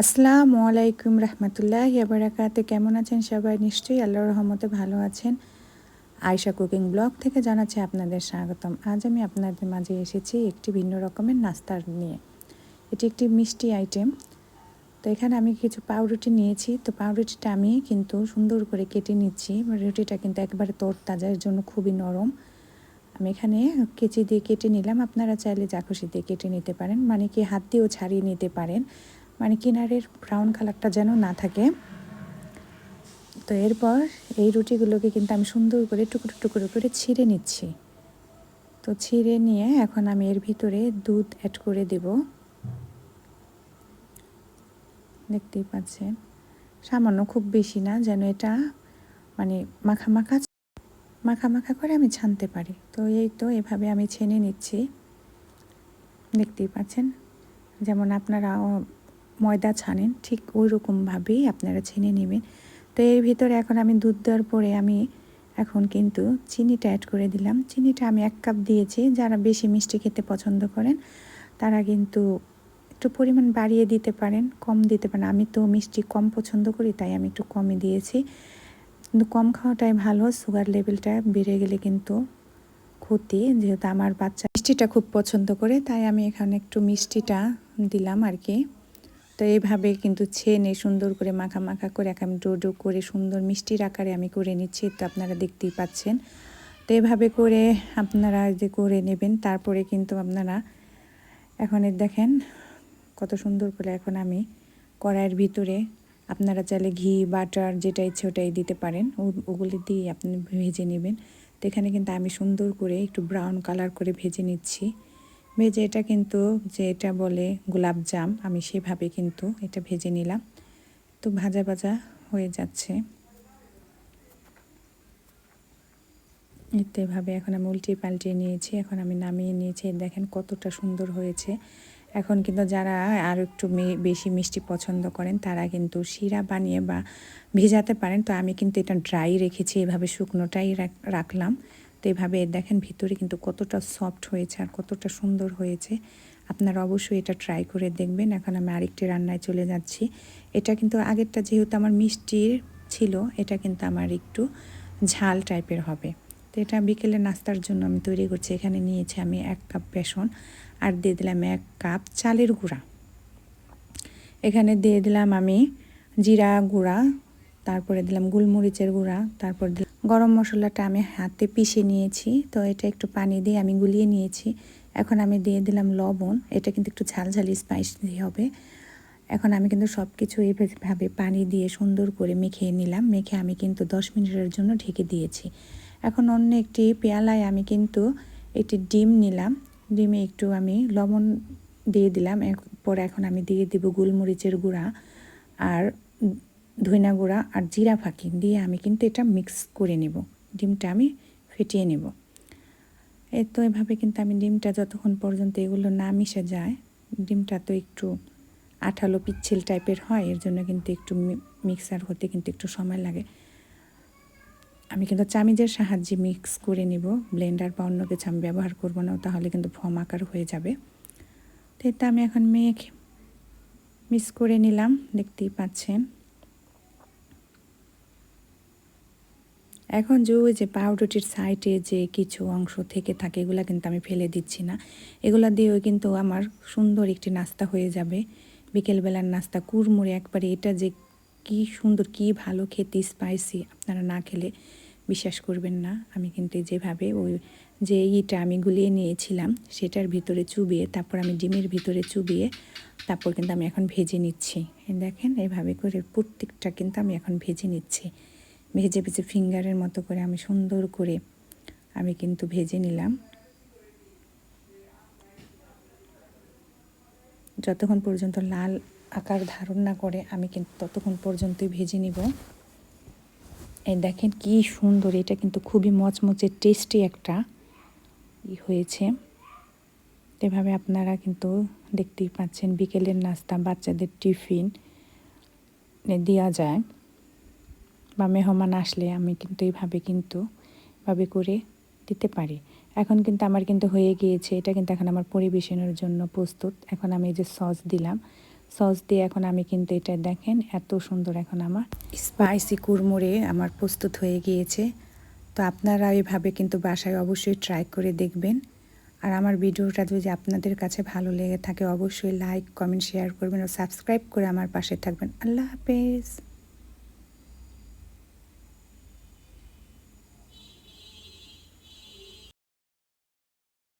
আসসালামু আলাইকুম রহমতুল্লাহি ওয়া বারাকাতুহু। কেমন আছেন সবাই? নিশ্চয়ই আল্লাহর রহমতে ভালো আছেন। আয়েশা কুকিং ব্লগ থেকে জানাচ্ছি আপনাদের স্বাগতম। আজ আমি আপনাদের মাঝে এসেছি একটি ভিন্ন রকমের নাস্তার নিয়ে। এটি একটি মিষ্টি আইটেম। তো এখানে আমি কিছু পাউরুটি নিয়েছি। তো পাউরুটিটা আমি কিন্তু সুন্দর করে কেটে নিচ্ছি। রুটিটা কিন্তু একবারে তরতাজা, এর জন্য খুবই নরম। আমি এখানে কেচি দিয়ে কেটে নিলাম। আপনারা চাইলে যা খুশি দিয়ে কেটে নিতে পারেন, মানে কি হাত দিয়েও ছাড়িয়ে নিতে পারেন, মানে কিনারের ব্রাউন কালারটা যেন না থাকে। তো এরপর এই রুটিগুলোকে কিন্তু আমি সুন্দর করে টুকরো টুকরো করে ছিঁড়ে নিচ্ছি। তো ছিঁড়ে নিয়ে এখন আমি এর ভিতরে দুধ অ্যাড করে দেব। দেখতেই পাচ্ছেন, সামান্য, খুব বেশি না, যেন এটা মানে মাখা মাখা মাখা মাখা করে আমি ছানতে পারি। তো এই তো এভাবে আমি ছেনে নিচ্ছি। দেখতেই পাচ্ছেন, যেমন আপনারা ময়দা ছানেন ঠিক ওই রকমভাবেই আপনারা ছেনে নেবেন। তো এর ভিতরে এখন আমি দুধ দেওয়ার পরে আমি এখন কিন্তু চিনিটা অ্যাড করে দিলাম। চিনিটা আমি 1 কাপ দিয়েছি। যারা বেশি মিষ্টি খেতে পছন্দ করেন তারা কিন্তু একটু পরিমাণ বাড়িয়ে দিতে পারেন, কম দিতে পারেন। আমি তো মিষ্টি কম পছন্দ করি, তাই আমি একটু কমই দিয়েছি। কিন্তু কম খাওয়াটাই ভালো, সুগার লেভেলটা বেড়ে গেলে কিন্তু ক্ষতি। যেহেতু আমার বাচ্চা মিষ্টিটা খুব পছন্দ করে, তাই আমি এখানে একটু মিষ্টিটা দিলাম আর কি। তো এইভাবে কিন্তু ছেনে সুন্দর করে মাখা মাখা করে এখন ডো ডো করে সুন্দর মিষ্টির আকারে আমি করে নিচ্ছি। তো আপনারা দেখতেই পাচ্ছেন। তো এভাবে করে আপনারা যে করে নেবেন, তারপরে কিন্তু আপনারা এখন দেখেন কত সুন্দর করে এখন আমি কড়াইয়ের ভিতরে, আপনারা চাইলে ঘি বাটার যেটা ইচ্ছে ওটাই দিতে পারেন, ওগুলি দিয়ে আপনি ভেজে নেবেন। তো এখানে কিন্তু আমি সুন্দর করে একটু ব্রাউন কালার করে ভেজে নিচ্ছি। ভেজে এটা কিন্তু যে এটা বলে গোলাপ জাম, আমি সেভাবে কিন্তু এটা ভেজে নিলাম। তো ভাজা ভাজা হয়ে যাচ্ছে। এভাবে এখন আমি উল্টিয়ে পাল্টিয়ে নিয়েছি, এখন আমি নামিয়ে নিয়েছি। দেখেন কতটা সুন্দর হয়েছে। এখন কিন্তু যারা আর একটু বেশি মিষ্টি পছন্দ করেন তারা কিন্তু শিরা বানিয়ে বা ভেজাতে পারেন। তো আমি কিন্তু এটা ড্রাই রেখেছি, এভাবে শুকনোটাই রাখলাম। তো এভাবে দেখেন ভিতরে কিন্তু কতটা সফট হয়েছে আর কতটা সুন্দর হয়েছে। আপনারা অবশ্যই এটা ট্রাই করে দেখবেন। এখন আমি আরেকটি রান্নায় চলে যাচ্ছি। এটা কিন্তু আগেরটা যেহেতু আমার মিষ্টির ছিল, এটা কিন্তু আমার একটু ঝাল টাইপের হবে। তো এটা বিকেলে নাস্তার জন্য আমি তৈরি করছি। এখানে নিয়েছি আমি 1 কাপ বেসন, আর দিয়ে দিলাম 1 কাপ চালের গুঁড়া। এখানে দিয়ে দিলাম আমি জিরা গুঁড়া, তারপরে দিলাম গোলমরিচের গুঁড়া, তারপর গরম মশলাটা আমি হাতে পিষে নিয়েছি। তো এটা একটু পানি দিয়ে আমি গুলিয়ে নিয়েছি। এখন আমি দিয়ে দিলাম লবণ। এটা কিন্তু একটু ঝালঝালি স্পাইসি হবে। এখন আমি কিন্তু সব কিছু এইভাবে পানি দিয়ে সুন্দর করে মেখে নিলাম। মেখে আমি কিন্তু 10 মিনিটের জন্য ঢেকে দিয়েছি। এখন অন্য একটি পেয়ালায় আমি কিন্তু একটি ডিম নিলাম। ডিমে একটু আমি লবণ দিয়ে দিলাম। এরপর এখন আমি দিয়ে দেব গোলমরিচের গুঁড়া আর ধনিয়া গুঁড়া আর জিরা ফাঁকি দিয়ে আমি কিন্তু এটা মিক্স করে নেব। ডিমটা আমি ফেটিয়ে নেব। এই তো এভাবে কিন্তু আমি ডিমটা যতক্ষণ পর্যন্ত এগুলো না মিশে যায়, ডিমটা তো একটু আঠালো পিচ্ছিল টাইপের হয়, এর জন্য কিন্তু একটু মিক্সার হতে কিন্তু একটু সময় লাগে। আমি কিন্তু চামিচের সাহায্যে মিক্স করে নিব। ব্লেন্ডার বা অন্য কিছু আমি ব্যবহার করব না, তাহলে কিন্তু ফর্ম আকার হয়ে যাবে। তো এটা আমি এখন মিক্স করে নিলাম, দেখতেই পাচ্ছেন। এখন ওই যে পাউরুটির সাইডে যে কিছু অংশ থেকে থাকে, এগুলো কিন্তু আমি ফেলে দিচ্ছি না। এগুলো দিয়েও কিন্তু আমার সুন্দর একটি নাস্তা হয়ে যাবে। বিকেলবেলার নাস্তা কুড়মুড়ে একবারে। এটা যে কি সুন্দর, কি ভালো খেতে, স্পাইসি, আপনারা না খেলে বিশ্বাস করবেন না। আমি কিন্তু যেভাবে ওই যে আমি গুলিয়ে নিয়েছিলাম সেটার ভিতরে চুবিয়ে, তারপর আমি ডিমের ভিতরে চুবিয়ে, তারপর কিন্তু আমি এখন ভেজে নিচ্ছি। দেখেন এভাবে করে প্রত্যেকটা কিন্তু আমি এখন ভেজে নিচ্ছি। ভেজে ভেজে ফিঙ্গারের মতো করে আমি সুন্দর করে আমি কিন্তু ভেজে নিলাম। যতক্ষণ পর্যন্ত লাল আকার ধারণ না করে আমি কিন্তু ততক্ষণ পর্যন্তই ভেজে নিব। এই দেখেন কি সুন্দর, এটা কিন্তু খুবই মচমচে টেস্টি একটা হয়েছে। এভাবে আপনারা কিন্তু দেখতেই পাচ্ছেন, বিকেলের নাস্তা, বাচ্চাদের টিফিন দেওয়া যায়, বা মেহমান আসলে আমি কিন্তু এইভাবে কিন্তু ভাবে করে দিতে পারি। এখন কিন্তু আমার কিন্তু হয়ে গিয়েছে। এটা কিন্তু এখন আমার পরিবেশনের জন্য প্রস্তুত। এখন আমি এই যে সস দিলাম, সস দিয়ে এখন আমি কিন্তু এটা দেখেন এত সুন্দর এখন আমার স্পাইসি কুড়মুড়ে আমার প্রস্তুত হয়ে গিয়েছে। তো আপনারা এইভাবে কিন্তু বাসায় অবশ্যই ট্রাই করে দেখবেন। আর আমার ভিডিওটা যদি আপনাদের কাছে ভালো লেগে থাকে অবশ্যই লাইক কমেন্ট শেয়ার করবেন ও সাবস্ক্রাইব করে আমার পাশে থাকবেন। আল্লাহ হাফেজ।